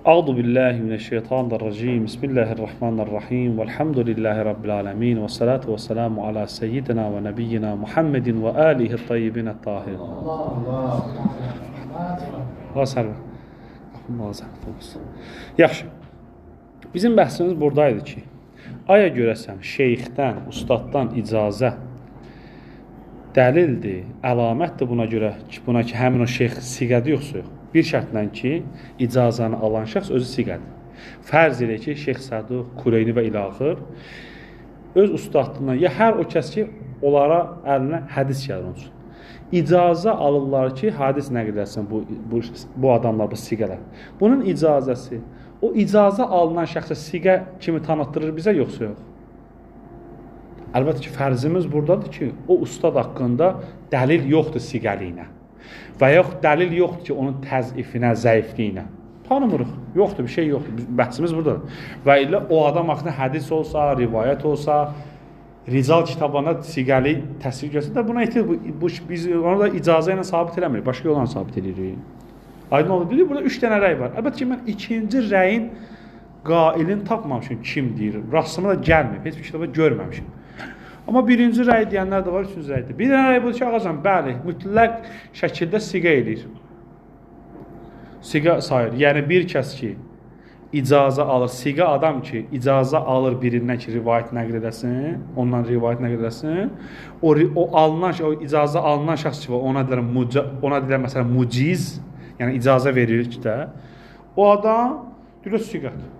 Euzu billahi mineşşeytanirracim. Bismillahirrahmanirrahim. Velhamdülillahi rabbil alamin ve salatu vesselamu ala seyyidina ve nebiyyina Muhammedin ve alihi tayyibin tahirin. Allah. Yaxşı. Bizim bəhsimiz buradaydı ki, aya görəsən şeyxdən, ustaddan icazə dəlildir, əlamətdir buna ki, həmin o şeyx siğədir yoxsa yox. Bir şərtlə ki, icazəni alan şəxs özü siğədir. Fərz elə ki, Şeyx Səduq, Kuleyni və ilaxır öz ustadından, ya hər o kəs ki, onlara əlinə hədis gəlir onun üçün. İcazə alırlar ki, hadis nəql etsin bu adamlar, bu siğələr. Bunun icazəsi, o icazə alınan şəxsə siğə kimi tanıtdırır bizə yoxsa yox? Əlbəttə ki, fərzimiz buradadır ki, o ustad haqqında dəlil yoxdur siğəliyinə. Və yox, dəlil yoxdur ki, onun təzyifinə, zəifliyinə. Tanımırıq, yoxdur, bir şey yoxdur. Bəhsimiz buradadır. Və ilə o adam haqqında hədis olsa, rivayət olsa, Rizal kitabına siğəli təsvir göstərsə də buna ehtiyac, biz onu da icazə ilə sabit eləmirik, başqa yolla sabit edirik. Aydın oldu, dedik, burada 3 dənə rəy var. Əlbəttə ki, mən ikinci rəyin qailini tapmamışım, kim deyir, rastıma da gəlməyib, heç bir kitaba görməmişim. Amma birinci rəy deyənlər də var, üçüncü rəy deyir. Bir dənə rəy budur ki, ağacam, bəli, mütləq şəkildə siğə edir. Siğə sayır, yəni bir kəs ki, icazə alır, siğə adam ki, icazə alır birindən ki, rivayət nəql edəsin, ondan rivayət nəql edəsin, o icazə alınan şəxs ki, ona deyilər məsələn, muciz, yəni icazə verir ki də, o adam deyir, siğədir.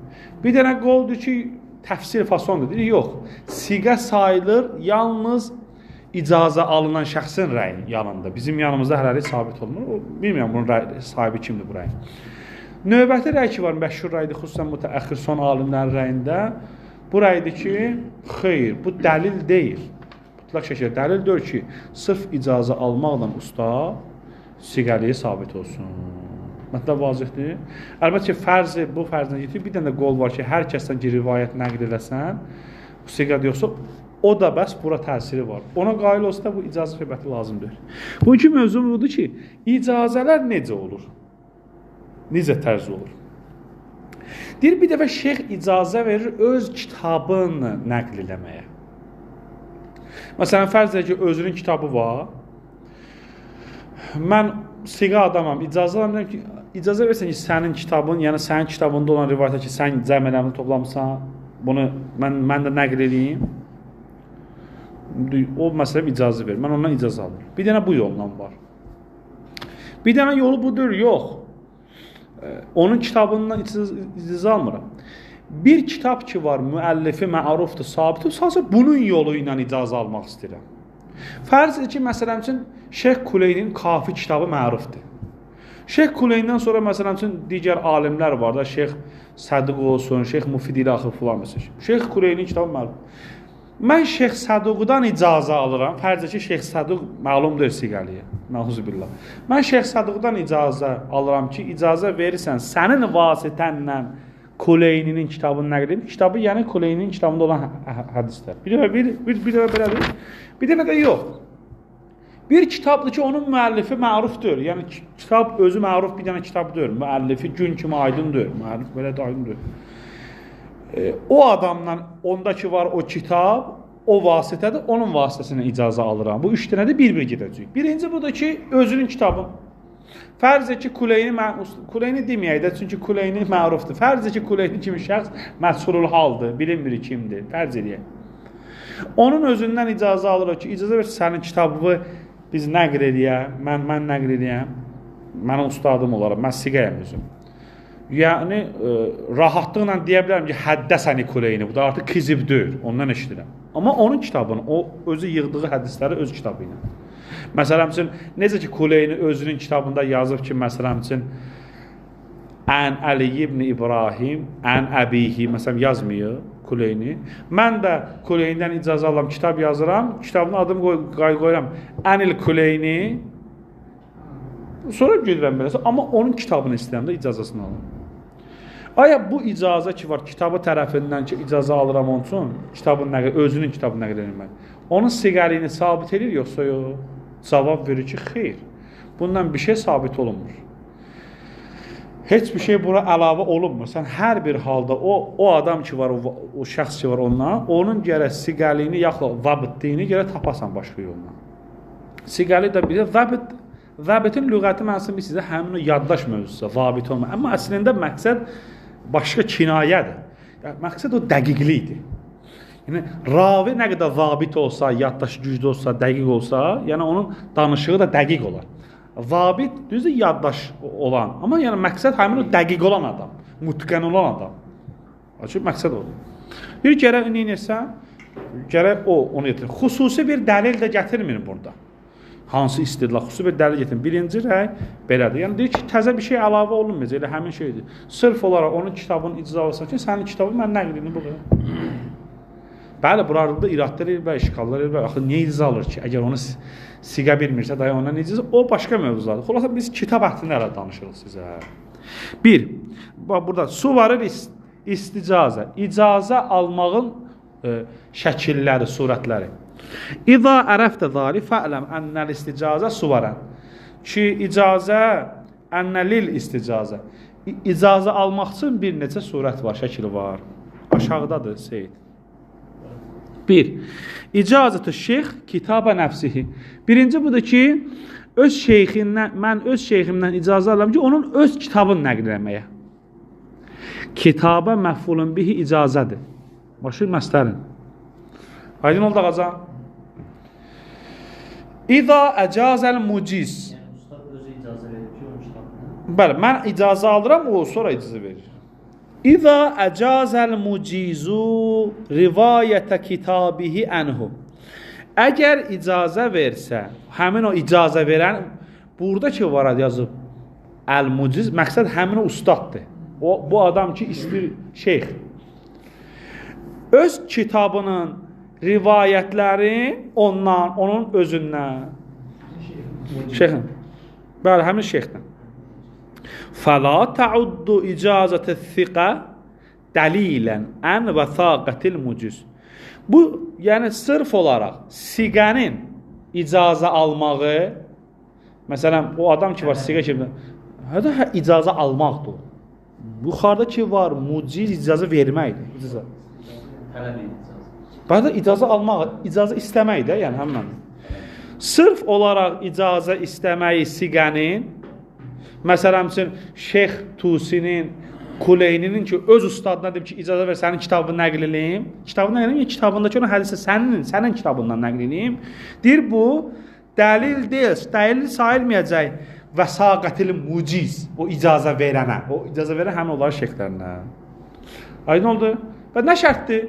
Bir dənə qoldur ki, təfsir fasondur, deyir, yox, siğə sayılır, yalnız icazə alınan şəxsin rəyi yanında, bizim yanımızda hələlik sabit olunur, bilmirəm bunun sahibi kimdir bu rəyin. Növbəti rəy ki var, məşhur rəydir, xüsusən mütəəxir son alimlərin rəyində, bu rəydir ki, xeyr, bu dəlil deyil. Mütləq şəkildə dəlil deyil ki, sırf icazə almaqla usta siğəliyi sabit olsun. Mətləb vazihdir. Əlbəttə ki, bu fərzlə yetir, bir dənə qol var ki, hər kəsdən ki, rivayət nəql edəsən, bu siğədə yoxsa, o da bəs bura təsiri var. Ona qail olsa da bu icazə söhbəti lazımdır. Bugünkü mövzu budur ki, icazələr necə olur? Necə tərz olur? Deyir, bir dəfə şeyx icazə verir öz kitabını nəql eləməyə. Məsələn, fərz edək ki, özünün kitabı var. Mən siğə adamam, icazə versən ki, sənin kitabın, yəni sənin kitabında olan rivayətə ki, sən cəm eləmini toplamısan, bunu mən də nəql edeyim. O məsələn icazə verir, mən ondan icazə alırım. Bir dənə bu yolla var. Bir dənə yolu budur, yox. Onun kitabından icazə almıram. Bir kitab ki var, müəllifi mərufdur, sabitdir, sadəcə bunun yolu ilə icazə almaq istəyirəm. Fərz edir ki, məsələn üçün, Şeyx Kuleynin Kafi kitabı mərufdur. Şeyx Kuleyndən sonra məsələn üçün, digər alimlər var da, Şeyx Səduq olsun, Şeyx Mufid ilaxır filan məsələn. Şeyx Kuleynin kitabı mərufdur. Mən Şeyx Səduqdan icazə alıram. Fərz ki, Şeyx Səduq məlumdur siğəliyə. Nəuzubillah. Mən Şeyx Səduqdan icazə alıram ki, icazə verirsən sənin vasitənlə Kuleyninin kitabını nəql edin. Kitabı yəni Kuleyninin kitabında olan hədislər. Bir dəfə belədir. Bir dəfə də yox. Bir kitabdır ki, onun müəllifi mərufdur. Yəni kitab özü məruf bir dənə kitabdır. Müəllifi gün kimi aydındır. Müəllif belə də aydındır. O adamdan ondakı var o kitab, o vasitədir, onun vasitəsindən icazə alıram. Bu üç dənədir, bir-bir gedəcək. Birinci budur ki, özünün kitabın. Fərz ki, Kuleyni deməyək də, çünki Kuleyni mərufdur. Fərz ki, Kuleyni kimi şəxs məshulul haldır, bilinmir kimdir. Fərz edək. Onun özündən icazə alırıq ki, icazə ver sənin kitabı biz nəql edəyəm, mən nəql edəyəm, mənim ustadım olarım, mən siğəyəm özüm. Yəni, rahatlıqla deyə bilərəm ki, həddəsəni Kuleyni, bu da artıq kizibdir, ondan eşidirəm. Amma onun kitabını, o özü yığdığı hədisləri öz kitabı ilə. Məsələn üçün, necə ki, Kuleyni özünün kitabında yazıb ki, məsələn üçün, Ən Əli ibn İbrahim, Ən Əbihi, məsələn, yazmıyor Kuleyni. Mən də Kuleynidən icazə alıram, kitab yazıram, kitabın adını qoyuram, Ənil Kuleyni, sonra gedirəm beləsə, amma onun kitabını istəyirəm də icazəsini alırım. Aya bu icazə ki var, kitabı tərəfindən ki, icazə alıram onun üçün, özünün kitabını nəql edilmək. Onun siğəliyini sabit edir, yoxsa yox? Cavab verir ki, xeyr. Bundan bir şey sabit olunmur. heç bir şey bura əlavə olunmur. Sən hər bir halda o adam ki var, o şəxs ki var ondan, onun gərək siqəliyini yaxud zabitdiyini gərək tapasan başqa yolla. Siqəli də bir zabitin lüğəti mənası sizə həmin o yaddaş mövzusu, zabit olma. Amma əslində məqsəd başqa kinayədir. Yəni, məqsəd o dəqiqlikdir. Yəni, ravi nə qədər zabit olsa, yaddaşı güclü olsa, dəqiq olsa, yəni onun danışığı da dəqiq olar. Zabit düzdür yaddaş olan, amma yəni məqsəd həmin o dəqiq olan adam, mutqən olan adam. Açıq məqsəd odur. Bir gərək neyinirsən, gərək onu yetirir. Xüsusi bir dəlil də gətirmir burada. Hansı istidlal, xüsusi bir dəlil gətirir. Birinci rəy belədir. Yəni deyir ki, təzə bir şey əlavə olunmayacaq, elə həmin şeydir. Sırf olaraq onun kitabının icra olsa ki, sənin kitabı mən nəql edim bu qədər. Bəli, burada iradlar elbə, işğallar elbə. Axı niyə icra alır ki? Əgər onu siqə bilmirsə, dayı ondan necəsə, o başqa mövzulardır. Xülasə biz kitab əhdində hələ danışırıq sizə. Bir, burada suvarır isticazə. İcazə almağın şəkilləri, surətləri. İza ərəftə zali fə'ləm ənəl isticazə suvarən. Ki, icazə ənəlil isticazə. İcazə almaq üçün bir neçə surət var, şəkili var. Aşağıdadır, Seyid. Bir, icazətü şeyx kitaba nəfsihi. Birinci budur ki, mən öz şeyximdən icazə alıram ki, onun öz kitabını nəql eləməyə. Kitaba məfulun bihi icazədir. Başır məsələrin. Aydın oldu ağaca. İza əcazəl muciz. Yəni, ustad özü icazə verir ki, onun kitabını. Bəli, mən icazə alıram, o sonra icazə verir. İza əcazəl mucizu rivayətə kitabihi ənhu. Əgər icazə versə, həmin o icazə verən, burada ki var yazıb, əl-muciz, məqsəd həmin o ustaddır. Bu adam ki, istir şeyx. Öz kitabının rivayətləri ondan, onun özündən. Şeyxin. Bəli, həmin şeyxdən. Fəla təuddu icazətə thiqə dəlilən ən vəsaqətil muciz. Bu, yəni sırf olaraq siqənin icazə almağı, məsələn, o adam ki var, siqə kimi, hədə icazə almaqdır. Yuxarıda ki var, muciz icazə verməkdir. Tələb icazə. Bəli, icazə almaq, icazə istəmək də, yəni həmən. Sırf olaraq icazə istəməyi siqənin, məsələn üçün, Şeyx Tusinin, Kuleyninin ki, öz ustadına deyib ki, icazə ver, sənin kitabını nəql edeyim. Kitabını nəql edeyim, kitabındakı onun hədisə sənin kitabından nəql edeyim. Deyir, bu dəlil deyil, dəlil sayılmayacaq vəsaqətil muciz, o icazə verənə. O icazə verən həmin onların şeyxlərinə. Aydın oldu? Və nə şərtdir?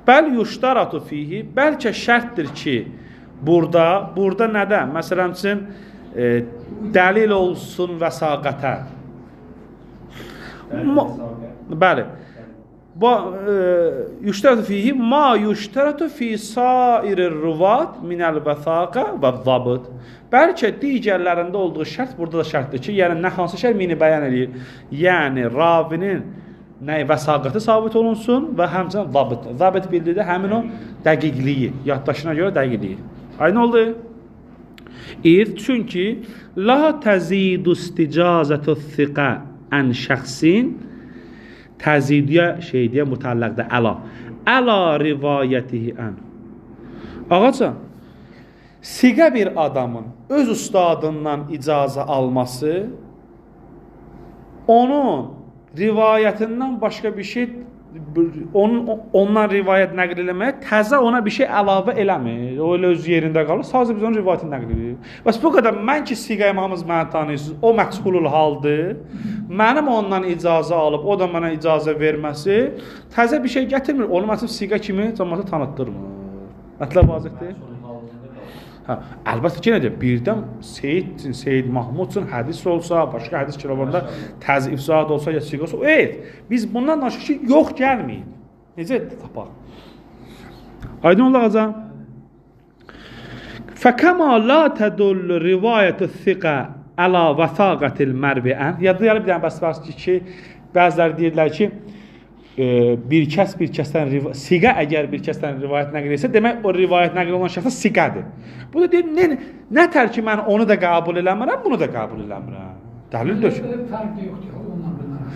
Bəl yuştaratu fihi, bəlkə şərtdir ki, burada nədə? Məsələn üçün, dəlil olsun vəsaqətə. Bəli. Yuştaratu fihi, ma yuştaratu fi sairir ruvat minəl vəsaqə və zabıt. Bəlkə digərlərində olduğu şərt burada da şərtdir ki, yəni nə hansı şərt mini bəyan edir? Yəni ravinin vəsaqəti sabit olunsun və həmçinin zabit. Zabit bildirdə həmin o dəqiqliyi, yaddaşına görə dəqiqliyi. Aynı oldu? Çünki la təzidu isticazətu thiqə ən şəxsin təzidiyyə şeydiyə mütəlləqdə əla rivayətihi ən. Ağaca, siqə bir adamın öz ustadından icazə alması onun rivayətindən başqa bir şey ondan rivayət nəql eləməyə təzə ona bir şey əlavə eləmir. O elə öz yerində qalır. Sadəcə biz onun rivayətini nəql edirik. Bəs bu qədər mən ki siqə imamımız məni tanıyırsınız, o məchulul haldır. Mənim ondan icazə alıb, o da mənə icazə verməsi təzə bir şey gətirmir. Onu məsələn siqə kimi cəmaata tanıtdırmır. Mətləb vazihdir. Əlbəttə ki, nədir? Birdən Seyyid Mahmud üçün hədis olsa, başqa hədis kitablarında təzif zad olsa, ya siqə olsa, biz bundan danışıq ki, yox gəlməyib. Necə tapaq? Aydın oldu ağaca? Fəkəmə la tədullu rivayətü thiqə əla vəsaqətil mərviən. Yadda bir dənə bəs var ki, bəziləri deyirlər ki, bir kəsdən siqa əgər bir kəsdən rivayət nəql etsə, demək o rivayət nəql olan şəxs siqadır. Bu da deyir, nətər ki mən onu da qəbul eləmirəm, bunu da qəbul eləmirəm. Dəlil döşür. Fərqi yoxdur ondan.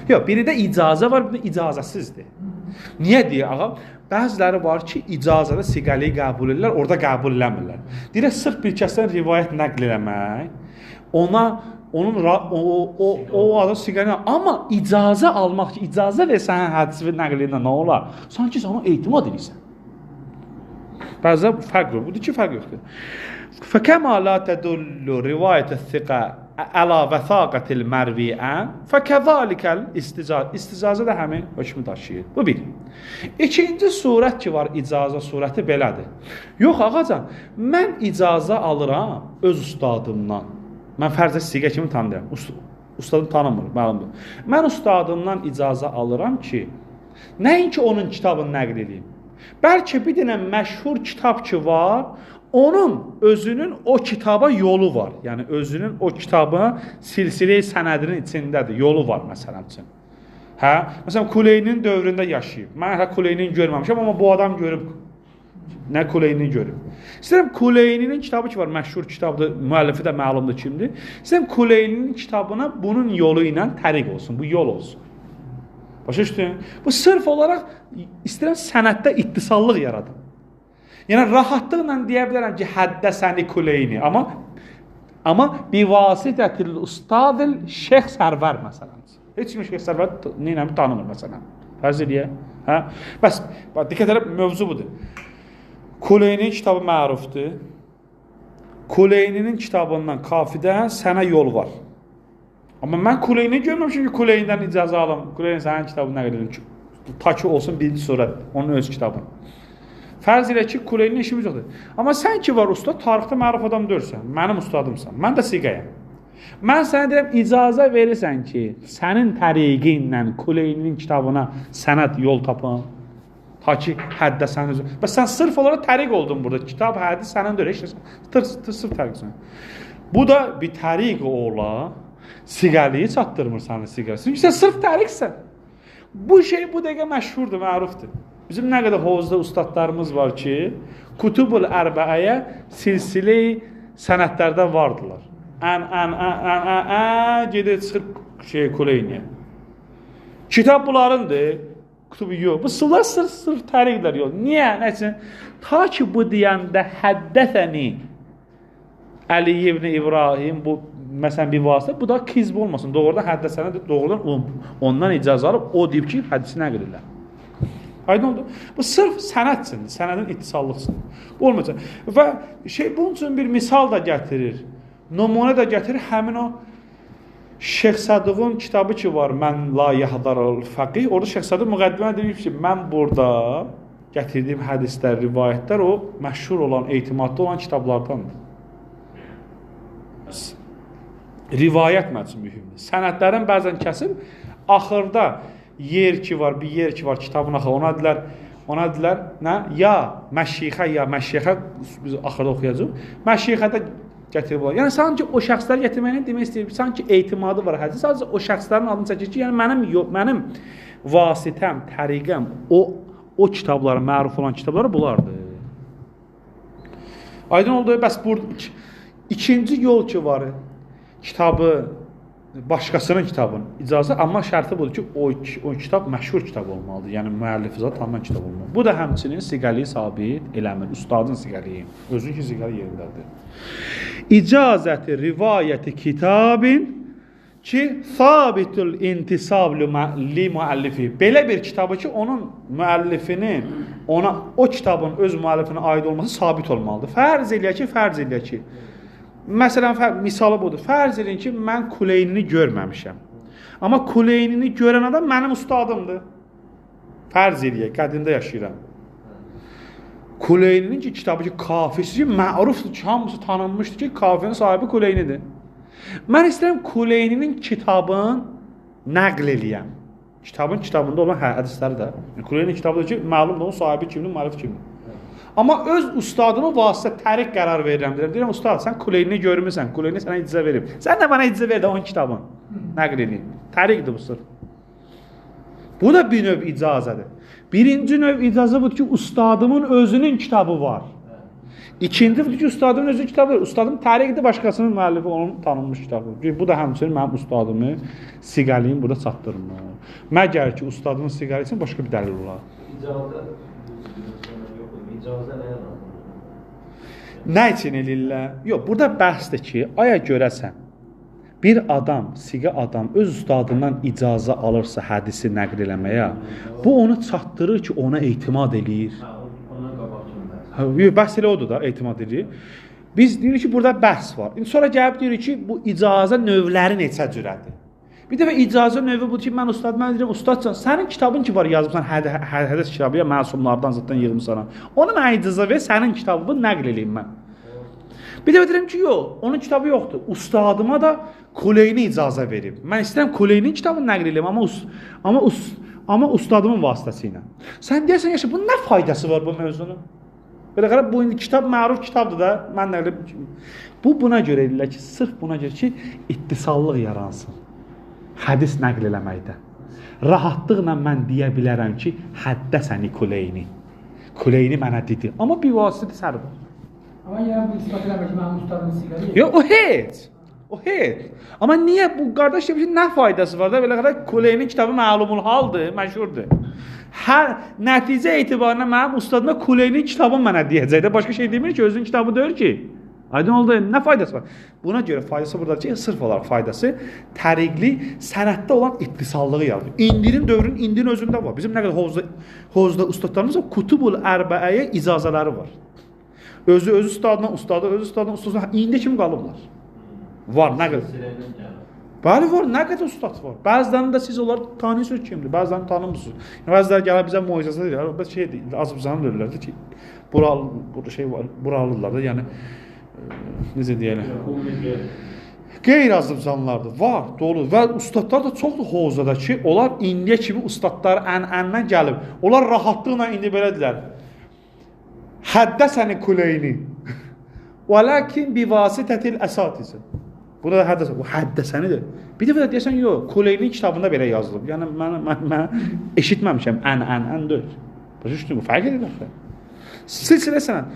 Yox, biri də icazə var, biri də icazəsizdir. Niyə deyə ağa? Bəziləri var ki, icazədə siqəliyi qəbul edirlər, orada qəbul eləmirlər. Deyirək, sırf bir kəsdən rivayət nəql eləmək, o adam siqəliyi, amma icazə almaq ki, icazə versən hədisi nəql edən nə olar? Sanki sən ona etimad edirsən. Bəzən fərq yox, budur ki, fərq yoxdur. فَكَمَا لَا تَدُلُّ رِوَايَةَ الثِّقَةِ عَلَى وَثَاقَةِ الْمَرْوِيَ فَكَذَلِكَ الْاِسْتِعَازَةِ İsticazə də həmin hökmü daşıyır. Bu bir. İkinci surət ki var, icazə surəti belədir. Yox ağacan, mən icazə alıram öz ustadımdan. Mən fərzə siqə kimi tanıyıram. Ustadım tanımır, məlumdur. Mən ustadımdan icazə alıram ki, nəinki onun kitabını nəql edeyim. Bəlkə bir dənə məşhur kitab ki var, onun özünün o kitaba yolu var. Yəni özünün o kitabın silsilə sənədinin içindədir. Yolu var məsələn üçün. Hə? Məsələn Kuleynin dövründə yaşayıb. Mən hələ Kuleynini görməmişəm, amma bu adam görüb. Nə Kuleynini görüb. İstəyirəm Kuleyninin kitabı ki var, məşhur kitabdır, müəllifi də məlumdur kimdir. İstəyirəm Kuleyninin kitabına bunun yolu ilə təriq olsun, bu yol olsun. Başa düşdün? Bu sırf olaraq istəyirəm sənəddə ittisallıq yaradım. Yəni rahatlıqla deyə bilərəm ki, həddəsəni Kuleyni, amma bivasitətil ustadil Şeyx Sərvər məsələn. Heç kimi Şeyx Sərvər neynəmi tanımır məsələn. Fərz eləyək. Hə? Bəs diqqət edin, mövzu budur. Kuleynin kitabı mərufdur. Kuleyninin kitabından kafidə sənə yol var. Amma mən Kuleyni görməmişim ki, Kuleynindən icazə alım. Kuleynin sənin kitabını nəql edim. Ta ki olsun birinci surət, onun öz kitabını. Fərz elə ki, Kuleynin işimiz yoxdur. Amma sən ki var usta, tarixdə məruf adam dörsən, mənim ustadımsan, mən də siqəyəm. Mən sənə deyirəm, icazə verirsən ki, sənin təriqi ilə Kuleyninin kitabına sənəd yol tapın. Ta ki, həddə sən özün. Bəs sən sırf olaraq təriq oldun burada. Kitab, həddi sənin dörə, sırf təriqsən. Bu da bir təriq ola, siqəliyi çatdırmır səni siqəliyi. Çünki sən sırf təriqsən. Bu şey bu dəqiqə məşhurdur, mərufdur. Bizim nə qədər hovuzda ustadlarımız var ki, Kutubul Ərbəəyə silsilə sənədlərdə vardılar. Gedir çıxır Kuleyniyə. Kitab bunlarındır, kutubu yox. Bu sırlar sırf təriqlər yox. Niyə? Nəçin? Ta ki bu deyəndə həddəsəni Əli ibn İbrahim, bu məsələn bir vasitə, bu da kizb olmasın. Doğrudan həddəsəni, doğrudan ondan icazə alıb, o deyib ki, hədisi nəql edirlər. Aydın oldu. Bu sırf sənədçindir, sənədin ittisallıqsındır. Bu olmayacaq. Və bunun üçün bir misal da gətirir, nümunə də gətirir, həmin o Şeyx Sadıqın kitabı ki var, Mən la yahdarul fəqih, orada Şeyx Sadıq müqəddimə deyib ki, mən burada gətirdiyim hədislər, rivayətlər o məşhur olan, etimadlı olan kitablardandır. Rivayət məncə mühümdür. Sənədlərin bəzən kəsib, axırda bir yer ki var, kitabın axı, ona dedilər, nə? Ya məşyixə, biz axırda oxuyacaq, məşyixədə gətirib olar. Yəni, sanki o şəxsləri gətirməyini demək istəyir, sanki etimadı var hədis, sadəcə o şəxslərin adını çəkir ki, yəni mənim vasitəm, təriqəm, o kitablara, məruf olan kitablara bunlardır. Aydın oldu, bəs burada ikinci yol ki var, kitabı, başqasının kitabının icazə, amma şərti budur ki, o kitab məşhur kitab olmalıdır. Yəni, müəllifi tanınan kitab olmalıdır. Bu da həmçinin siqəliyi sabit eləmir. Ustadın siqəliyi. Özün ki, siqəli yerindədir. İcazəti rivayəti kitabin ki, sabitul intisab li müəllifi. Belə bir kitabı ki, onun müəllifinin, o kitabın öz müəllifine aid olması sabit olmalıdır. Fərz eləyək ki, məsələn, misalı budur. Fərz edin ki, mən Kuleynini görməmişəm. Amma Kuleynini görən adam mənim ustadımdır. Fərz edək, qədimdə yaşayıram. Kuleyninin ki, kitabı ki, kafisi ki, mərufdur ki, hamısı tanınmışdır ki, kafinin sahibi Kuleynidir. Mən istəyirəm Kuleyninin kitabını nəql eləyəm. Kitabında olan hədisləri də. Kuleynin kitabıdır ki, məlumdur, onun sahibi kimdir, müəllif kimdir. Amma öz ustadıma vasitə təriq qərar verirəm. Deyirəm, ustad, sən Kuleynini görmüsən, Kuleyni sənə icazə verib. Sən də bana icazə ver də onun kitabını nəql edeyim. Təriqdir bu sırf. Bu da bir növ icazədir. Birinci növ icazə budur ki, ustadımın özünün kitabı var. İkinci budur ki, ustadımın özünün kitabı var. Ustadım təriq edir, başqasının müəllifi onun tanınmış kitabı. Bu da həmçinin mənim ustadımı siqəliyim burada çatdırmır. Məgər ki, ustadımın siqəli üçün başqa bir dəlil olar. İcazə nəyə lazım? Nə üçün eləyirlər? Yox, burada bəhsdir ki, aya görəsən, bir adam, siqə adam öz ustadından icazə alırsa hədisi nəql eləməyə, bu onu çatdırır ki, ona etimad eləyir. Ondan qabaqcı Bəhs elə odur da, etimad eləyir. Biz deyirik ki, burada bəhs var. Sonra gəlib deyirik ki, bu icazə növləri neçə cürədir? Bir dəfə icazə növü budur ki, mən deyirəm, ustadcan, sənin kitabın ki var, yazmışsan, hədis kitabı ya məsumlardan zətdən yığmışsan. Onu mənə icazə ver, sənin kitabını nəql eləyim mən. Bir dəfə deyirəm ki, yox, onun kitabı yoxdur. Ustadıma da Kuleyni icazə verib. Mən istəyirəm Kuleynin kitabını nəql eləyim, amma ustadımın vasitəsilə. Sən deyirsən, yaşa, bunun nə faydası var bu mövzunun? Belə qarab, bu indi kitab məruf kitabdır da, mən nəql eləyim. Bu buna görə eləyirlər ki, sırf buna görə ki, ittisallıq yaransın. Hədis nəql eləməkdə. Rahatlıqla mən deyə bilərəm ki, həddəsəni Kuleyni. Kuleyni mənə dedi. Amma bir vasitə sərb. Ama yani bu ispat eləmək ki, mənim ustadımın siqəli. Yox, o heç. O heç. Amma niyə bu qardaş demiş ki, nə faydası var da belə qədər Kuleynin kitabı məlumul haldır, məşhurdur. Hər nəticə etibarına mənim ustadıma Kuleynin kitabı mənə deyəcək də, başqa şey demir ki, özünün kitabı deyir ki. Aydın oldu, nə faydası var? Buna görə faydası burada ki, sırf olaraq faydası təriqli sənətdə olan ittisallığı yaradır. İndinin dövrünün indinin özündə var. Bizim nə qədər hovuzda ustadlarımız var, Kutubul Ərbəəyə icazələri var. Özü ustadından, indi kimi qalıblar. Var, nə qədər? Bəli, var, nə qədər ustad var. Bəzilərində də siz onlar tanıyırsınız kimdir, bəzilərini tanımırsınız. Bəziləri gəlir bizə mucizə deyirlər, bəs şey deyil, Azərbaycanın deyirlər ki, buralıdırlar da, yəni necə deyələr? Qeyri-Azərbaycanlılardır, var, dolu və ustadlar da çoxdur hovuzada ki, onlar indiyə kimi ustadlar ənəndən gəlib. Onlar rahatlıqla indi belə deyirlər. Həddəsəni Kuleyni. Vələkin bivasitətil əsatizə. Burada da həddəsəni. Bu həddəsənidir. Bir dəfə də deyəsən, yox, Kuleynin kitabında belə yazılıb. Yəni, mən eşitməmişəm. Ən deyil. Başa düşdün, bu fərq edir. Silsilə sənət.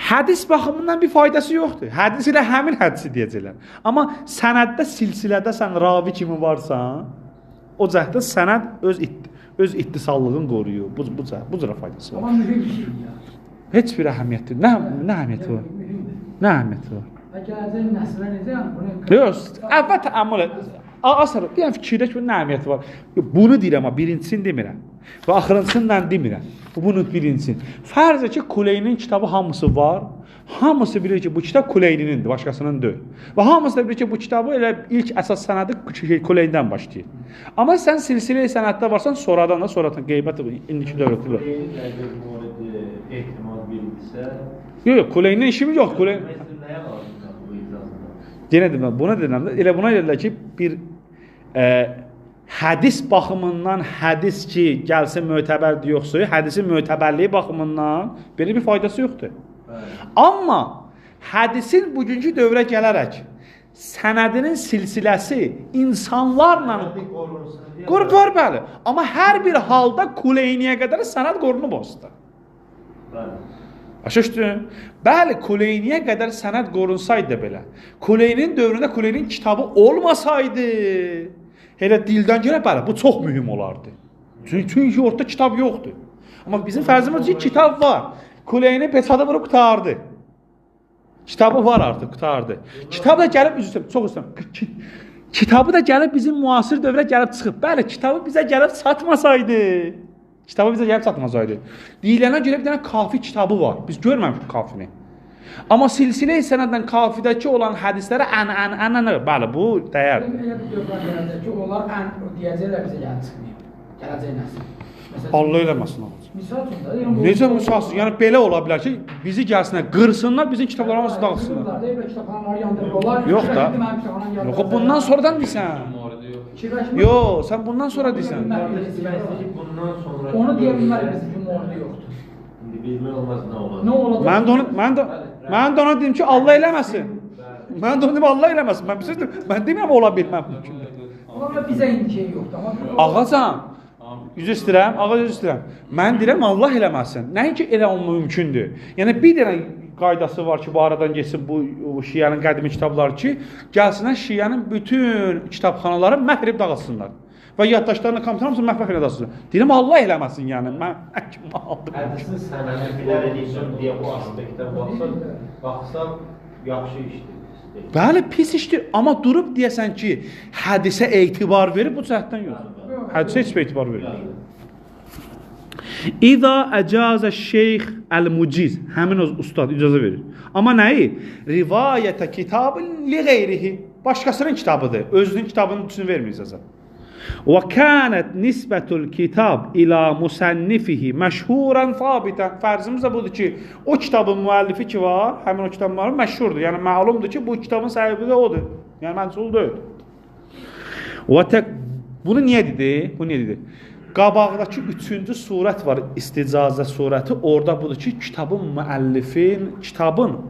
Hədis baxımından bir faydası yoxdur. Hədis ilə həmin hədisi deyəcəklər. Amma sənəddə, silsilədə sən ravi kimi varsan, o cəhdə sənəd öz ittisallığını qoruyur. Bu cürə faydası var. Ama mühüm bir şey ya. Heç bir əhəmiyyəti. Nə əhəmiyyəti var? Nə əhəmiyyəti var? Və gələcək nəslə necə yəni bunu... Yox, əvvəl təəmmül et. Asır, bir dənə fikirdə ki, bunun nə əhəmiyyəti var? Bunu deyirəm, amma birincisini demirəm. Və axırıncısından demirəm. Bunun birincisini. Fərzə ki, Kuleynin kitabı hamısı var. Hamısı bilir ki, bu kitab Kuleyninindir, başqasının deyil. Və hamısı da bilir ki, bu kitabı elə ilk əsas sənədi Kuleynindən başlayır. Amma sən silsilə-i sənətdə varsan, sonradan qeybət indiki dövlətdə var. Ehtimal bildirsə... Yox, Kuleynin işimi yox. Nəyə lazımdır bu icazədə? Yenə deyirəm, buna deyirəm də, elə buna deyirlər ki, bir hədis baxımından hədis ki, gəlsin mötəbərdir yoxsa, hədisin mötəbərliyi baxımından belə bir faydası yoxdur. Amma hədisin bugünkü dövrə gələrək sənədinin silsiləsi insanlarla qorunur, bəli. Amma hər bir halda Kuleyniyə qədər sənəd qorunub olsun. Başa düşdün? Bəli, Kuleyniyə qədər sənəd qorunsaydı belə. Kuleynin dövründə Kuleynin kitabı olmasaydı, elə dildən gələ, bəli, bu çox mühüm olardı. Çünki orada kitab yoxdur. Amma bizim fərzimiz ki, kitab var. Kuleyni peçadı vurub qutardı. Kitabı var artıq, qutardı. Kitab da gəlib, çox istəyirəm, kitabı da gəlib bizim müasir dövrə gəlib çıxıb. Bəli, kitabı bizə gəlib satmasaydı, deyilənə görə bir dənə kafi kitabı var. Biz görməmişik kafini. Amma silsilə-i sənəddən kafidəki olan hədislərə bəli, bu dəyər. Elə bir dövrə gələcək ki, onlar deyəcəklər bizə gəlib çıxmayıb. Gələcək nəsil. Allah eləməsin olacaq. Misal üçün də... Necə misalsız? Yəni belə ola bilər ki, bizi gəlsinlər, qırsınlar, bizim kitablarımızı dağıtsınlar. Qırırlar da, elə kitabxanaları yandırırlar. Yox da. Yox, bundan sonradan deyirsən. Yox, sən bundan sonra deyirsən. Onu deyə bilmərik bizim ki, mordu yoxdur. İndi bilmək olmaz nə olacaq. Nə olacaq? Mən də ona deyim ki, Allah eləməsin. Mən də ona deyim, Allah eləməsin. Mən demirəm, ola bilməm. Amma bizə indi şey yoxdur. Amma Ağacan, üzr istəyirəm, ağa üzr istəyirəm. Mən deyirəm Allah eləməsin. Nəinki elə olma mümkündür. Yəni bir dənə qaydası var ki, bu aradan geçsin bu Şiənin qədimi kitabları ki, gəlsinlər Şiənin bütün kitabxanaları məhv edib dağıtsınlar. Və yaddaşlarını, kompüterlərini məhv edib dağıtsınlar. Deyirəm Allah eləməsin yəni. Mən kim aldım? Hədisin sənəni bilərək deyə bu aspektə baxsan, yaxşı işdir. Bəli, pis işdir. Amma durub deyəsən ki, hədisə etibar verir, bu cəhətdən yox. Hədisə heç bir etibar verir. İza əcazə şeyx əl-muciz, həmin o ustad icazə verir. Amma nəyi? Rivayətə kitabı li qeyrihi. Başqasının kitabıdır. Özünün kitabının üçün vermir icazə. Və kânət nisbətul kitab ilə müsənnifihi məşhuran sabitən. Fərzimiz də budur ki, o kitabın müəllifi ki var, həmin o kitabın müəllifi məşhurdur. Yəni, məlumdur ki, bu kitabın sahibi də odur. Yəni, mənsul deyil. Bunu niyə dedi? Bu niyə dedi? Qabaqdakı üçüncü surət var, isticazə surəti. Orada budur ki, kitabın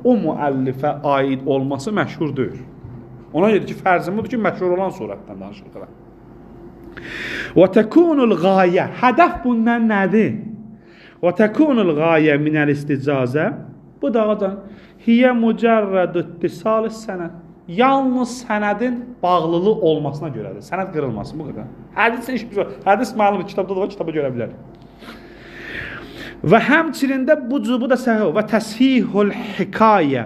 o müəllifə aid olması məşhur deyil. Ona görə ki, fərzim budur ki, məşhur olan surətdən danışılır. Və təkunul qayə, hədəf bundan nədir? Və təkunul qayə minəl isticazə, bu da ağacan, hiyə mücərrəd ittisal sənəd. Yalnız sənədin bağlılığı olmasına görədir. Sənəd qırılmasın, bu qədər. Hədis məlum kitabda da var, kitaba görə bilər. Və həmçinin bu cübu da səhv və təshihul hikayə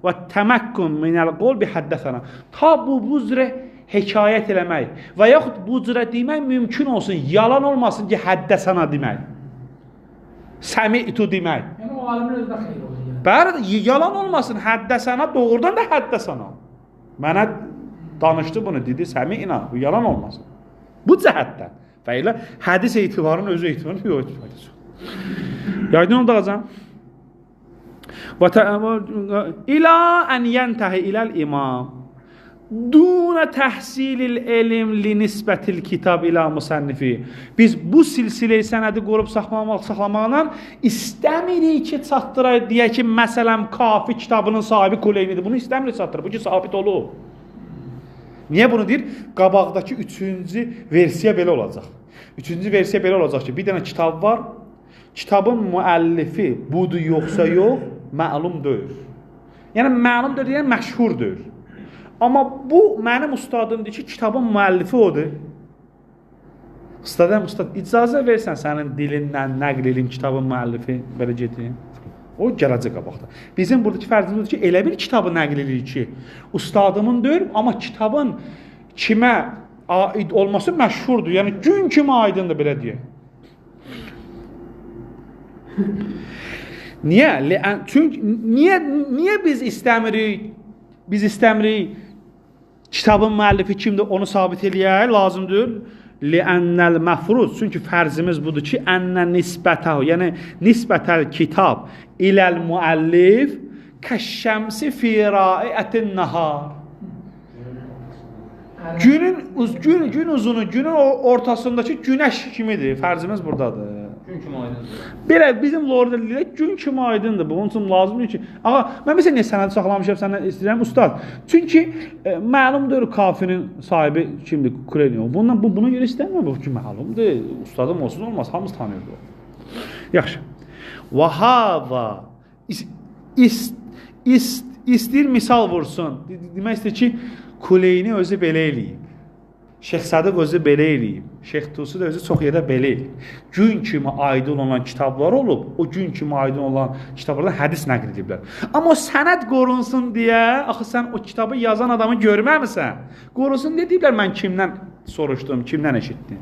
və təməkkün minəl qol bi həddəsənə. Ta bu üzrə hekayət eləmək və yaxud bu üzrə demək mümkün olsun, yalan olmasın ki, həddəsənə demək. Səmi'tu demək. Yəni o alimin özünə xeyir olur. Bəli, yalan olmasın, həddəsənə doğrudan da həddəsənə. Mənə danışdı bunu, dedi, səmi'na, bu yalan olmasın. Bu cəhətdən. Və elə hədis etibarının özü etibarının yox etməkdir. Yaydın oldu ağacam? İlâ ən yəntəhi iləl imam Duna təhsilil elm li nisbətil kitab ilə müsənnifi. Biz bu silsilə-i sənədi qorub saxlamaqla istəmirik ki, çatdıraq, deyək ki, məsələn, Kafi kitabının sahibi Kuleynidir. Bunu istəmirik çatdıraq, bu ki, sabit olub. Niyə bunu deyir? Qabaqdakı üçüncü versiya belə olacaq. Üçüncü versiya belə olacaq ki, bir dənə kitab var, kitabın müəllifi budur yoxsa yox, məlum deyil. Yəni, məlum deyil, yəni məşhur deyil. Amma bu mənim ustadımdır ki, kitabın müəllifi odur. Ustad, icazə versən sənin dilindən nəql edin kitabın müəllifi, belə gedin. O gələcək qabaqda. Bizim buradakı fərzimiz odur ki, elə bir kitabı nəql edirik ki, ustadımın deyil, amma kitabın kimə aid olması məşhurdur. Yəni, gün kimi aidindir, belə deyək. Niyə? Çünki niyə biz istəmirik kitabın müəllifi kimdir, onu sabit eləyək, lazımdır. Li'annəl məfruz, çünki fərzimiz budur ki, ənnə nisbətəhu, yəni nisbətəl kitab iləl müəllif kəşşəmsi fi raiətin nəhar. Gün uzunu, günün ortasındakı günəş kimidir, fərzimiz buradadır. Gün kimi aydındır. Belə bizim lorda deyilək, gün kimi aydındır bu. Onun üçün lazımdır ki, ağa, mən məsələn niyə sənədi saxlamışam, səndən istəyirəm, ustad. Çünki məlumdur Kafinin sahibi kimdir, Kuleyniov. Buna görə istəmirəm, bu ki, məlumdur. Ustadım olsun, olmaz, hamımız tanıyırdı o. Yaxşı. Və hava istəyir misal vursun. Demək istəyir ki, Kuleyni özü belə eləyib. Şeyx Sadiq özü belə eləyib. Şeyx Tusi də özü çox yerdə belə eləyib. Gün kimi aydın olan kitablar olub, o gün kimi aydın olan kitablardan hədis nəql ediblər. Amma o sənəd qorunsun deyə, axı sən o kitabı yazan adamı görməmisən. Qorunsun deyə deyiblər, mən kimdən soruşdum, kimdən eşitdim.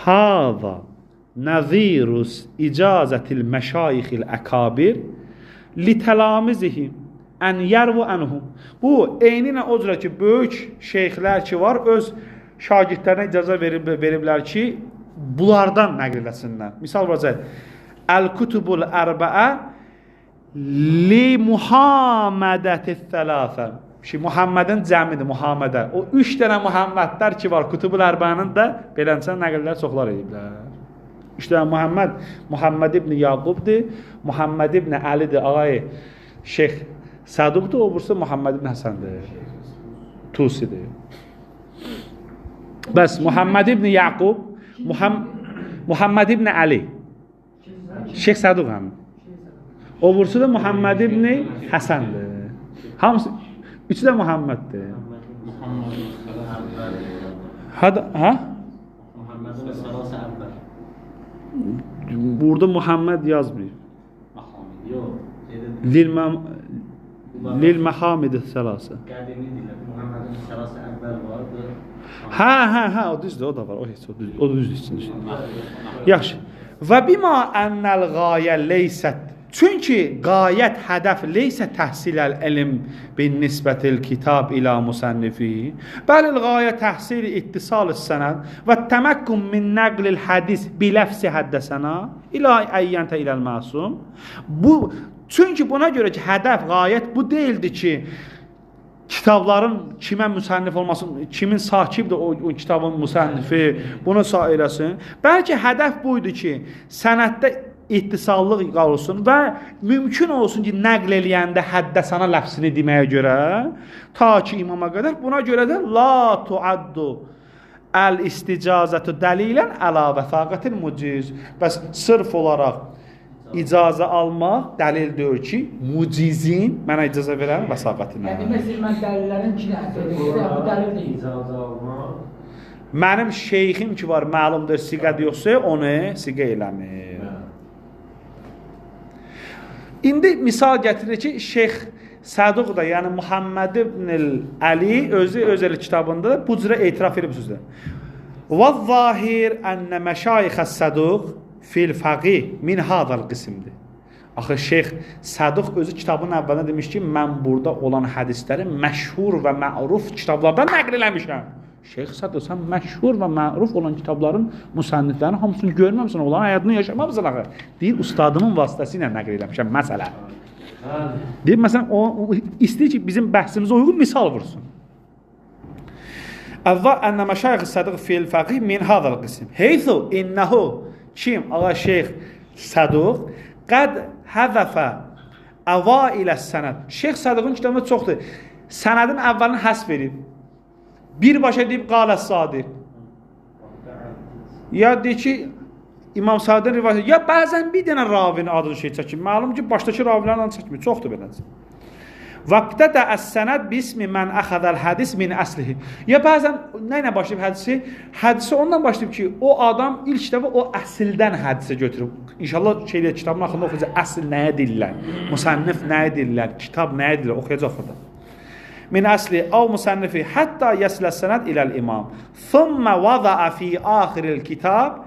Hâzâ nəzîrus icazətil məşayixil əkabir li tələmizihim ən yərvu ənhum. Bu, eyninə o cürə ki, böyük şeyxlər ki var, öz şagirdlərinə icazə veriblər ki, bunlardan nəql eləsinlər. Misal vuracaq, Əl-Kutubul Ərbəə li Muhammədəti Thələfə. Muhammədin cəmidir, Muhammədə. O 3 dənə Muhammədlər ki var, Kutubul Ərbəənin də belənçən nəqllər çoxlar ediblər. 3 dənə Muhamməd ibn Yaqubdir, Muhamməd ibn Əlidir, ağayı Şeyx Saduqdur, o bursa Muhamməd ibn Həsəndir, Tusidir. Bəs Muhammed ibn Yaqub, Muhammed ibn Ali. Şeyx Saduq həmin. O bursu da Muhammed ibn Həsəndir. Hamısı üçü də Muhammeddir. Ha? Muhammed'in salası əvvəl. Burada Muhammed yazmıyor. Yox. Lil Mahamid salası. Qədimi dillə Muhammed'in salası əvvəl vardı. Ha, o düzdür, o da var. O düzdür. Yaxşı. Və bima ennel gayə leysət. Çünki qayət, hədəf leysə təhsiləl ilm bin nisbətil kitab ilə müsənnifi. Bəlil qayə təhsil ittisal sənəd və təməkkün min nəqlil hədis biləfsi həddəsənə ilə əyyəntə iləl məsum. Çünki buna görə ki, hədəf, qayət bu deyildi ki, kitabların kimə müsənnif olmasın, kimin sahibdir o kitabın müsənnifi, bunu eləsin. Bəlkə hədəf buydu ki, sənəddə ittisallıq qalsın və mümkün olsun ki, nəql eləyəndə həddəsana ləfsini deməyə görə, ta ki imama qədər, buna görə də la tuaddu əl-isticazətü dəlilən əla vəfaqətin muciz. Bəs sırf olaraq icazə almaq dəlil deyir ki, mucizin mənə icazə verən vəsaqətinə. Yəni, məsələn, mən dəlillərin ki, bu dəlil deyil. İcazə almaq. Mənim şeyxim ki var, məlumdur, siqəd yoxsa, onu siqə eləmir. İndi misal gətirir ki, Şeyx Saduq da, yəni Muhammed ibn Ali özü öz kitabında bu cürə etiraf edib sözdə. Və zahir ənə məşayixə Saduq fil fəqih min hadal qismdir. Axı Şeyx Saduq özü kitabın əvvəlində demiş ki, mən burada olan hədisləri məşhur və məruf kitablardan nəql eləmişəm. Şeyx Saduq, sən məşhur və məruf olan kitabların müsənniflərini hamısını görməmsən, olan həyatını yaşamamısan axı. Deyir, ustadımın vasitəsilə nəql eləmişəm, məsələ. Deyir, məsələn, o istəyir ki, bizim bəhsimizə uyğun misal vursun. Əvvəl ənə məşayix Saduq fil fəqih min hadal qism. Heythu innəhu kim? Ağa Şeyx Saduq qəd həzəfə əvailə sənəd. Şeyx Saduqun kitabında çoxdur. Sənədin əvvəlini həsb edib. Birbaşa deyib qaləs Sadiq. Ya deyir ki, İmam Sadiqin rivayəti. Ya bəzən bir dənə ravinin adını çəkir. Məlum ki, başdakı ravilərin adını çəkmir. Çoxdur beləncə. Vəbtədə əs-sənəd bismi mən əxədəl hədis min əslihi. Ya bəzən nə ilə başlayıb hədisi? Hədisi ondan başlayıb ki, o adam ilk kitabı o əsildən hədisə götürüb. İnşallah kitabın axırında oxuyacaq. Əsl nəyə deyirlər? Müsənnif nəyə deyirlər? Kitab nəyə deyirlər? Oxuyacaq orada. Min əsli av müsənnifi hətta yəsilə sənəd iləl imam. Thumma vada'a fi axiril kitab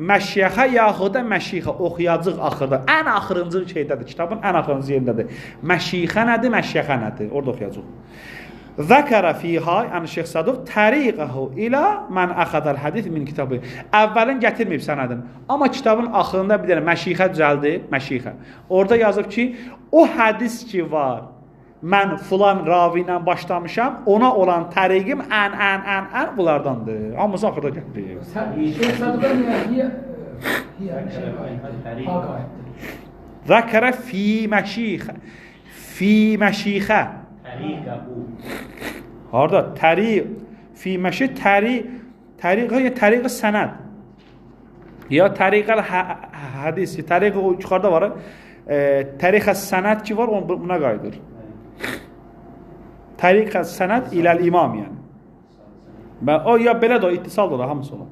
məşyəxə yaxud da məşyixə oxuyacaq axırda. Ən axırıncı şeydədir, kitabın ən axırıncı yerindədir. Məşyixə nədir, məşyəxə nədir? Orada oxuyacaq. Zəkərə fiha, yəni Şeyx Saduq təriqəhu ilə mən əxədəl hədis min kitabı. Əvvəlin gətirməyib sənədin. Amma kitabın axırında bir dənə məşyixə düzəldi, məşyixə. Orada yazıb ki, o hədis ki var, mən filan ravi ilə başlamışam, ona olan təriqim ən bunlardandır. Hamısı axırda gətirir. Şeyx Saduqa niyə Zəkərə fi məşixə. Fi məşixə. Təriqə bu. Harada? Təriq. Fi məşi təriqə ya təriqə sənəd. Ya təriqə hədis. Təriqə o yuxarıda var. Təriqə sənəd ki var, buna qayıdır. Təriqə sənəd iləl imam yəni. O ya belə də ittisaldır da hamısı olan.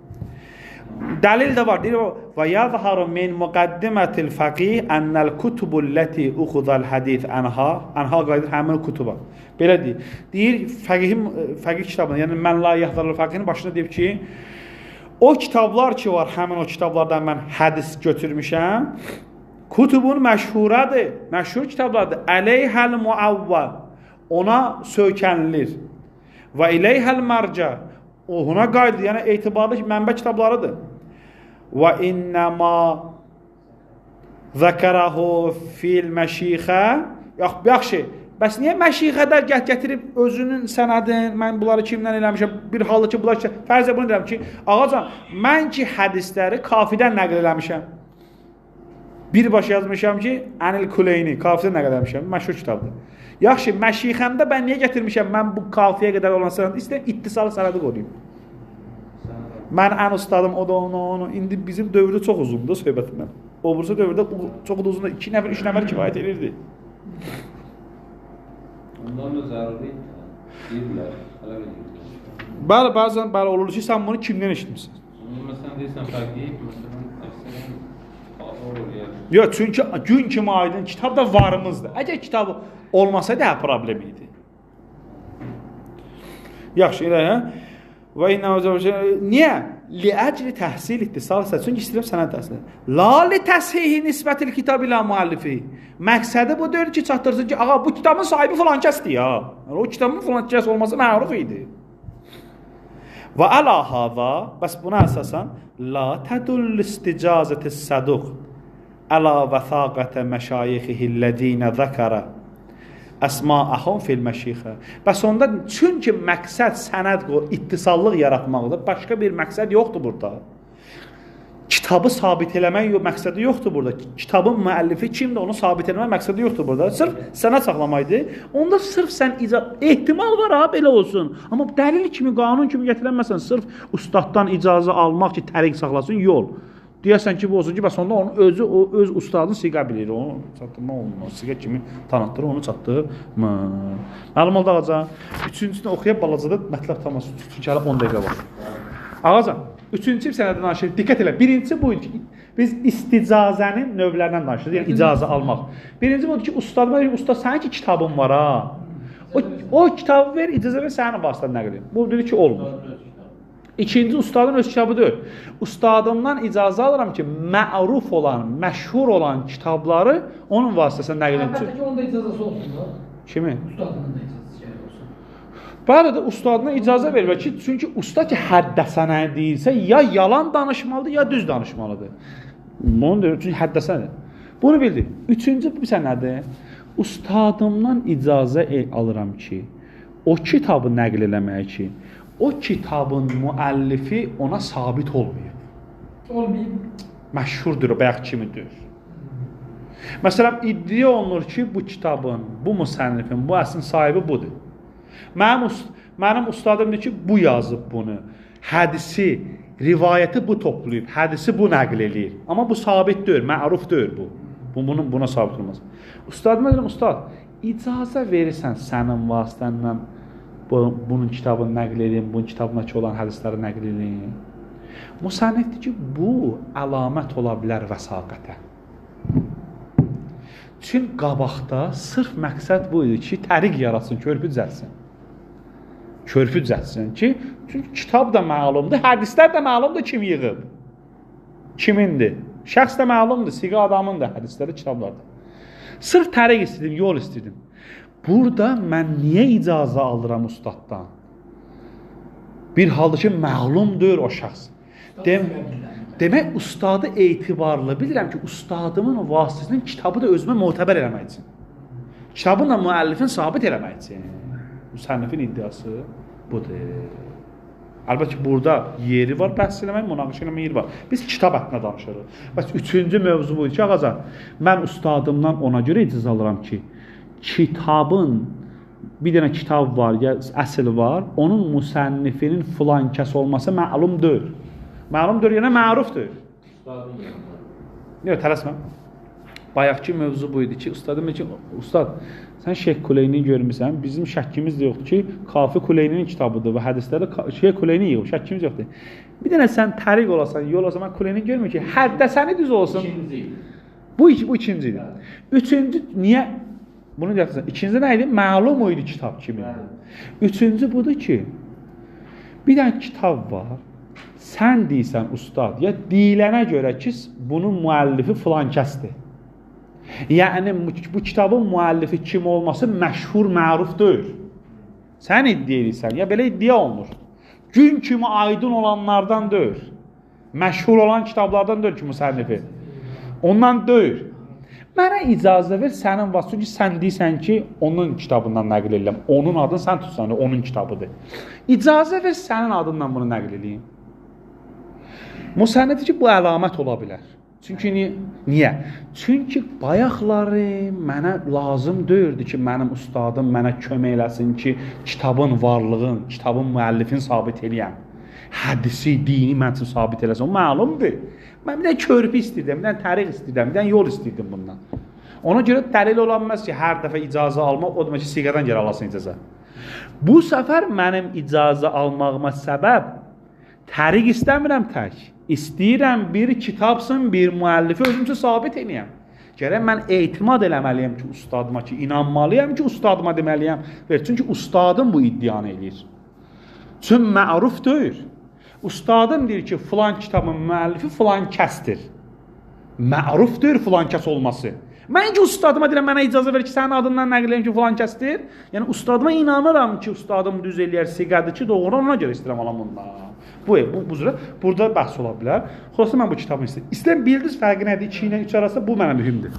Dəlil də var. Deyir o və yəzharu min muqaddimətil fəqih ennel kutubulləti uxudal hədis anha qayıdır həmin kutuba. Belə deyir. Deyir fəqih kitabında, yəni mən la yəhdərul fəqihin başında deyib ki, o kitablar ki var, həmin o kitablardan mən hədis götürmüşəm. Kutubun məşhuradır. Məşhur kitablardır. Əleyhəl muavval. Ona söykənilir. Və iləyhəl mərcə. Ona qayıdır. Yəni etibarlı mənbə kitablarıdır. Və innəma zəkərəhu fil məşixə. Yaxşı. Bəs niyə məşixədə gətirib özünün sənədin, mən bunları kimdən eləmişəm, bir halı ki, bunlar fərzə bunu deyirəm ki, ağacan, mən ki hədisləri kafidən nəql eləmişəm. Birbaşa yazmışam ki, Ənil Kuleyni, kafidən nəql eləmişəm, məşhur kitabdır. Yaxşı, məşixəmdə mən niyə gətirmişəm, mən bu kafiyə qədər olan sənəd istəyəm, ittisalı sənədi qoruyum. Mən ən ustadım o da onu. İndi bizim dövrdə çox uzundur söhbətindən. O bursa dövrdə çox da uzundur. 2 nəfər, 3 nəfər kifayət edirdi. Ondan da zəruri deyirlər, tələb edirlər. Bəli, bəzən belə olur ki, sən bunu kimdən eşitmisən? Məsələn deyirsən fərqli, məsələn, əksərən olur yəni. Yox, çünki gün kimi aydın kitab da varımızdır. Əgər kitab olmasaydı hə problem idi. Yaxşı, elə hə? Və inna niyə? Liəcli təhsil ittisal isə çünki istəyirəm sənət təhsil. La li təshihi nisbətil kitab ilə müəllifi. Məqsədi bu deyil ki, çatdırsın ki, ağa bu kitabın sahibi filan kəsdir ya. O kitabın filan kəs olması məruf idi. Və əla hava, bəs buna əsasən la tədul isticazəti səduq əla vəthaqətə məşayixihi ləzinə zəkərə əsmaəhum fil məşixə. Bəs onda çünki məqsəd sənəd ittisallıq yaratmaqdır. Başqa bir məqsəd yoxdur burada. Kitabı sabit eləmək məqsədi yoxdur burada. Kitabın müəllifi kimdir, onu sabit eləmək məqsədi yoxdur burada. Sırf sənəd saxlamaydı. Onda sırf sən ehtimal var ha belə olsun. Amma dəlil kimi, qanun kimi gətirənməsən, sırf ustaddan icazə almaq ki, təriq saxlasın yol. Deyəsən ki, bu olsun ki, bəs onda onun özü, o öz ustadını siqa bilir, onu çatdırma olmaz, siqa kimi tanıtdır, onu çatdır. Məlum oldu ağacan, üçüncüsünü oxuyaq balacada mətləb taması, çünki hələ 10 dəqiqə var. Ağacan, üçüncü sənədən danışır, diqqət elə, birincisi buydu ki, biz isticazənin növlərindən danışırız, yəni icazə almaq. Birinci budur ki, ustadıma deyir, usta sənin ki kitabın var ha, o kitabı ver, icazə ver, sənin vasitən nəql edin. Bu dedi ki, olmur. İkinci, ustadın öz kitabıdır. Ustadımdan icazə alıram ki, məruf olan, məşhur olan kitabları onun vasitəsindən nəql edin. Əlbəttə ki, onda icazəsi olsun da. Kimin? Ustadının da icazəsi gərək olsun. Bəli də ustadına icazə verir ki, çünki usta ki, həddəsənə deyilsə, ya yalan danışmalıdır, ya düz danışmalıdır. Bunu deyir, çünki həddəsənədir. Bunu bildik. Üçüncü bir sənədir. Ustadımdan icazə alıram ki, o kitabı nəql eləməyə ki, o kitabın müəllifi ona sabit olmayıb. Olmayıb. Məşhurdur, bayaq kimidir. Məsələn, iddia olunur ki, bu kitabın, bu müsənnifin, bu əsrin sahibi budur. Mənim ustadım deyir ki, bu yazıb bunu. Hədisi, rivayəti bu toplayıb, hədisi bu nəql eləyir. Amma bu sabitdir, mərufdur bu. Buna sabit olmaz. Ustadıma deyirəm, ustad, icazə verirsən sənin vasitənlə bunun kitabını nəql edin, bunun kitabındakı olan hədisləri nəql edin. Müsənnifdir ki, bu əlamət ola bilər vəsaqətə. Çünki qabaqda sırf məqsəd bu idi ki, təriq yaratsın, körpü düzəlsin. Körpü düzəlsin ki, çünki kitab da məlumdur, hədislər də məlumdur kim yığıb. Kimindir? Şəxs də məlumdur, siqa adamındır, hədisləri, kitablardır. Sırf təriq istedim, yol istedim. Burada mən niyə icazə alıram ustaddan? Bir halda ki, məlumdur o şəxs. Demək, ustadı etibarlı. Bilirəm ki, ustadımın o vasitəsinin kitabı da özümə mötəbər eləmək üçün. Kitabın da müəllifin sabit eləmək üçün. Müsənnifin iddiası budur. Əlbəttə ki, burada yeri var, bəhs eləmək, münaqişə eləmək yeri var. Biz kitab ətnə danışırıq. Bəs üçüncü mövzu buydu ki, ağacan, mən ustadımdan ona görə icazə alıram ki, kitabın, bir dənə kitab var, ya əsl var, onun müsənnifinin filan kəs olması məlumdur. Məlumdur, yəni mərufdur. Yox, tələsmə. Bayaqki mövzu buydu ki, ustadım ki, ustad, sən Şeyx Kuleyni görmüsən, bizim şəkkimiz də yoxdur ki, Kafi Kuleyninin kitabıdır və hədisləri Şeyx Kuleyni yığıb, şəkkimiz yoxdur. Bir dənə sən təriq olasan, yol olasan, mən Kuleyni görmür ki, həddəsəni düz olsun. Bu ikincidir. Üçüncü, niyə? Bunu deyəcəksən. İkinci nə idi? Məlum idi kitab kimi. Üçüncü budur ki, bir dənə kitab var, sən deyirsən ustad, ya deyilənə görə ki, bunun müəllifi filan kəsdir. Yəni, bu kitabın müəllifi kim olması məşhur, mərufdur. Sən iddia edirsən, ya belə iddia olunur. Gün kimi aydın olanlardan deyir. Məşhur olan kitablardan deyir ki, müsənnifi. Ondan deyir. Mənə icazə ver, sənin var. Çünki sən deyirsən ki, onun kitabından nəql edirəm. Onun adını sən tutsan, onun kitabıdır. İcazə ver, sənin adından bunu nəql edeyim. Müsənnifdir ki, bu əlamət ola bilər. Çünki niyə? Çünki bayaqları mənə lazım deyirdi ki, mənim ustadım mənə kömək eləsin ki, kitabın varlığın, kitabın müəllifini sabit eləyəm. hədisi, dini mən üçün sabit eləsin. O məlumdur. Mən bir dənə körpü istəyirdim, bir dənə təriq istəyirdim, bir dənə yol istəyirdim bundan. Ona görə dəlil olanmaz ki, hər dəfə icazə almaq, o demək ki, siğadan gələ alasın icazə. Bu səfər mənim icazə almağıma səbəb təriq istəmirəm tək. İstəyirəm bir kitabsın, bir müəllifi özüm üçün sabit eləyəm. Gərək mən etimad eləməliyəm ki, ustadıma ki, inanmalıyam ki, ustadıma deməliyəm. Çünki ustadım bu iddianı eləyir. Çünki məruf deyir. Ustadım deyir ki, filan kitabın müəllifi filan kəsdir. Məruf deyir filan kəs olması. Mən ki, ustadıma deyirəm, mənə icazə ver ki, sənin adından nəql eləyəm ki, filan kəsdir. Yəni, ustadıma inanıram ki, ustadım düz eləyər, siqədir ki, doğrudan ona görə istəyirəm alam bundan. Bu cürə burada bəhs ola bilər. Xülasə mən bu kitabını istəyirəm. İstəyirəm bildiniz fərqi nədir? 2 ilə 3 arasında bu mənə mühümdür.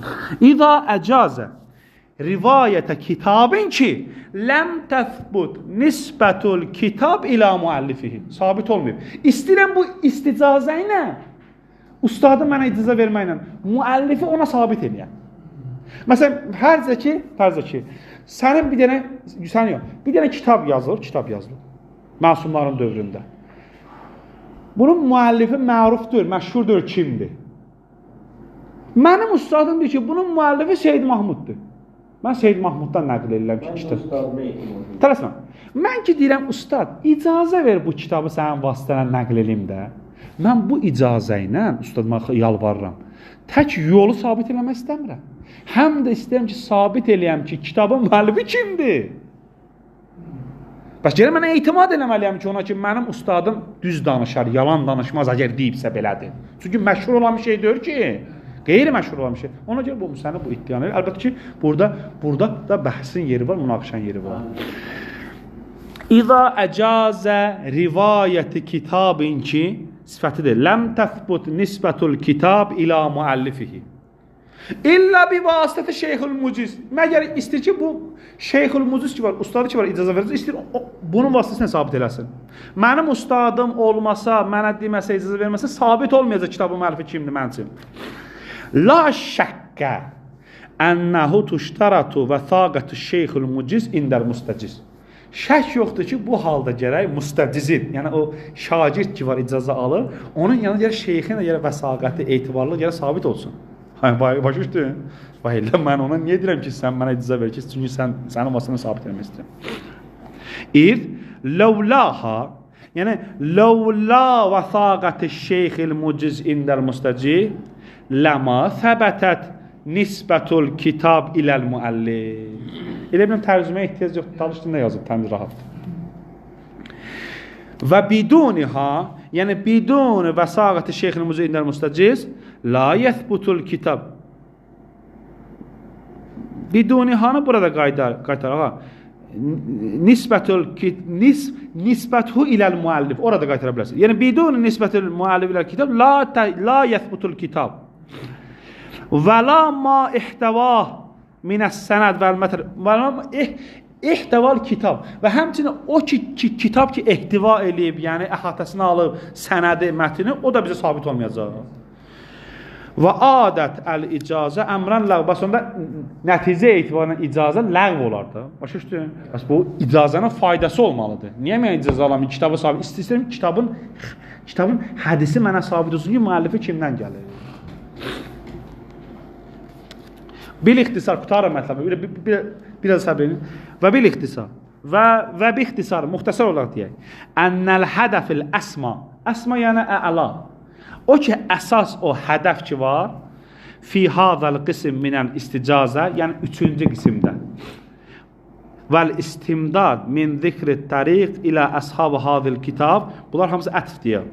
İza əcazə rivayətə kitabın ki, ləm təthbut nisbətul kitab ilə müəllifihi. Sabit olmayıb. İstəyirəm bu isticazə ilə, ustadım mənə icazə verməklə, müəllifi ona sabit eləyəm. Məsələn, fərzə ki, sənin bir dənə kitab yazılır, məsumların dövründə. Bunun müəllifi mərufdur, məşhurdur, kimdir? Mənim ustadım deyir ki, bunun müəllifi Seyyid Mahmuddur. Mən Seyyid Mahmuddan nəql edirəm ki, kitab. Tələsmə. Mən ki, deyirəm, ustad, icazə ver bu kitabı sənin vasitənə nəql edeyim də. Mən bu icazə ilə, ustadıma yalvarıram, tək yolu sabit eləmək istəmirəm. Həm də istəyirəm ki, sabit eləyəm ki, kitabın müəllifi kimdir? Bəs gələk mənə etimad eləməliyəm ki, ona ki, mənim ustadım düz danışar, yalan danışmaz, əgər deyibsə belədir. Çünki məşhur olan bir şey deyir ki, qeyri-məşhur olan bir şey. Ona görə bu səni bu iddianı. Əlbəttə ki, burada da bəhsin yeri var, münaqişən yeri var. İza əcazə rivayəti kitabın ki, sifətidir. Ləm təthbut nisbətul kitab ilə müəllifihi. İlla bir vasitəti Şeyxül Muciz. Məgər istəyir ki, bu Şeyxül Muciz ki var, ustadı ki var, icazə verir, istəyir bunun vasitəsilə sabit eləsin. Mənim ustadım olmasa, mənə deməsə, icazə verməsə, sabit olmayacaq kitabın müəllifi kimdir mənim üçün. La şəkkə ənəhu tuştaratu və thaqətu Şeyxül Muciz indəl müstəciz. Şək yoxdur ki, bu halda gərək müstəcizin, yəni o şagird ki var, icazə alır, onun yanında gərək şeyxin də gərək vəsaqəti, etibarlı gərək sabit olsun. Başa düşdün? Elə mən ona niyə deyirəm ki, sən mənə icazə ver ki, çünki sənin vasitəni sabit eləmək istəyirəm. Ləvlaha, yəni ləvla vəsaqəti şeyxil muciz indəl müstəciz ləma səbətət nisbətul kitab iləl müəllif. Elə biləm tərcüməyə ehtiyac yoxdur, danışdığında yazıb, təmiz rahatdır. Və biduniha, yəni biduni vəsaqəti şeyxil muciz indəl müstəciz la yəthbutul kitab. Bidunihanı burada qaytar. Nisbətuhu iləl müəllif. Orada qaytara bilərsin. Yəni biduni nisbətul müəllif iləl kitab la yəthbutul kitab. Və la ma ihtəvah minəs sənəd vəl-mətr. Və la ihtəval kitab. Və həmçinin o kitab ki ehtiva eləyib, yəni əhatəsini alıb sənədi, mətini, o da bizə sabit olmayacaq. Və adət əl-icazə əmrən ləğv. Bəs onda nəticə etibarən icazə ləğv olar da. Başa düşdün? Bəs bu icazənin faydası olmalıdır. Niyə mən icazə alamıyorum? Kitabı sabit. İstəyirəm kitabın hədisi mənə sabit olsun ki, müəllifi kimdən gəlir? Bil ixtisar, qutarım mətləbi. Biraz səbrini. Və bil ixtisar. Və bi ixtisar, muxtəsər olaraq deyək. Ənəl hədəfil əsma. Əsma yəni əla. O ki, əsas o hədəf ki var, fi hadəl qism minəl isticazə, yəni 3-cü qismdə. Vəl istimdad min zikri təriq ilə əshab-ı hadil kitab, bunlar hamısı ətf deyək.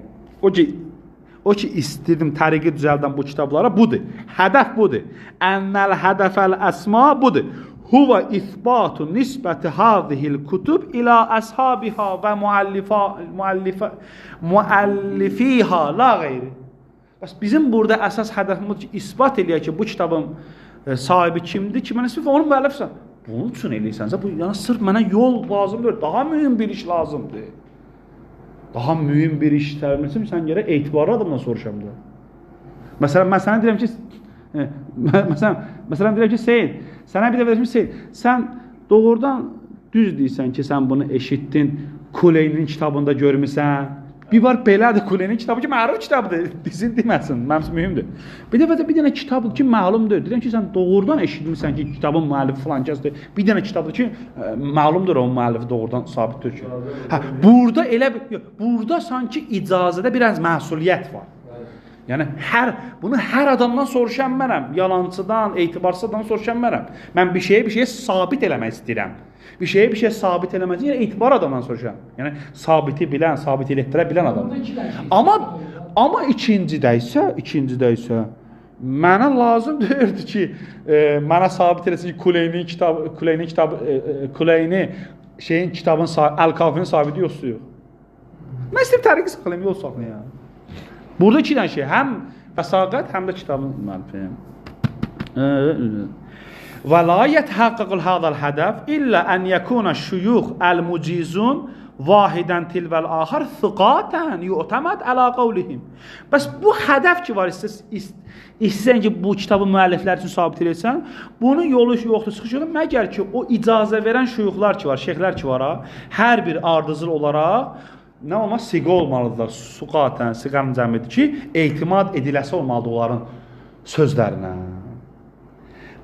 O ki, istədim təriqi düzəldən bu kitablara, budur. Hədəf budur. Ənəl hədəfəl əsma budur. Huva isbatu nisbəti hadihil kutub ilə əshabiha və müəllifiha la qeyri. Bəs bizim burada əsas hədəfimiz ki, isbat eləyək ki, bu kitabın sahibi kimdir ki, mən isbət onun müəllifsən. Bunun üçün eləyirsənsə, bu yəni sırf mənə yol lazımdır, daha mühüm bir iş lazımdır. Daha mühüm bir iş tərəfləsin, sən gərək etibarlı adamdan soruşam da. Məsələn, mən sənə deyirəm ki, məsələn deyirəm ki, Seyyid, sənə bir də verəcəm Seyyid, sən doğrudan düz deyirsən ki, sən bunu eşitdin, Kuleynin kitabında görmüsən, Bir var belədir Kuleynin kitabı ki, məruf kitabdır. Dizin deməsin, mənim üçün mühümdür. Bir dəfə də bir dənə kitabdır ki, məlumdur. Deyirəm ki, sən doğrudan eşitmirsən ki, kitabın müəllifi falan kəsdir. Bir dənə kitabdır ki, məlumdur onun müəllifi doğrudan sabitdir ki. Hə, burada sanki icazədə biraz məsuliyyət var. Yəni bunu hər adamdan soruşan mənəm. Yalancıdan, etibarsızdan soruşan mənəm. Mən bir şeyə sabit eləmək istəyirəm. Bir şeyə sabit eləmək üçün etibar adamdan soruşan. Yəni sabiti bilən, sabit elətdirə bilən adam. Amma ikincidə isə mənə lazım deyirdi ki, mənə sabit eləsin ki, Kuleyni şeyin kitabın Əl-Kafinin sabiti yoxsa yox. Mən istəyirəm təriqi saxlayım, yol saxlayım. Burada iki dənə şey, həm vəsaqət, həm də kitabın müəllifi. Və la yətəhəqqəqul hədəl hədəf illə ən yəkuna şuyux əl-mucizun vahidən tilvəl axar thıqatən yu'təməd ələ qavlihim. Bəs bu hədəf ki var, istəyən ki, bu kitabı müəlliflər üçün sabit edilsən, bunun yolu yoxdur, çıxış yoxdur. Məgər ki, o icazə verən şuyuxlar ki var, şeyxlər ki var, hər bir ardıcıl olaraq nə olmaz? Siqa olmalıdırlar. Suqatən, siqanın cəmidir ki, etimad ediləsi olmalıdır onların sözlərinə.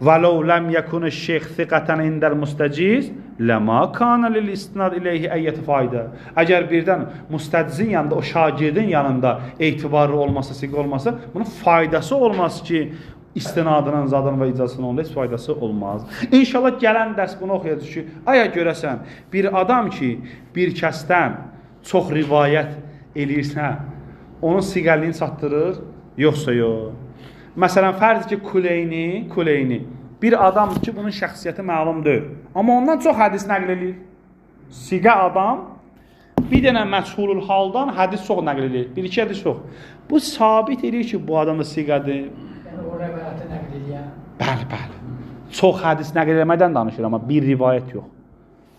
وَلَوْ لَمْ يَكُنِ الشَّيْخ ثِقَةً عِنْدَ الْمُسْتَجِيزِ لَمَا كَانَ لِلْاِسْتِنَادِ إِلَيْهِ əyyət fayda. Əgər birdən müstəcizin yanında, o şagirdin yanında etibarlı olmasa, siqa olmasa, bunun faydası olmaz ki, istinadının, zadının və icazının onda heç faydası olmaz. İnşallah gələn dərs bunu oxuyacaq ki, aya görəsən, bir adam ki, bir kəsdən çox rivayət eləyirsə, onun siqəlliyini çatdırır, yoxsa yox. Məsələn, fərz ki, Kuleyni bir adamdır ki, bunun şəxsiyyəti məlum deyil. Amma ondan çox hədis nəql edir. Siqə adam bir dənə məshulul haldan hədis çox nəql edir. Bir-iki hədis çox. Bu sabit edir ki, bu adam da siqədir. Yəni o rəvayəti nəql edir. Bəli. Çox hədis nəql eləmədən danışır, amma bir rivayət yox.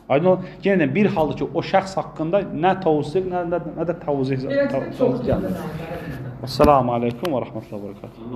Aydın ol, yenə bir haldır ki, o şəxs haqqında nə təvsiq, nə də təvziq. Əssalamu aleykum və rəhmətullah və bərəkatuhu.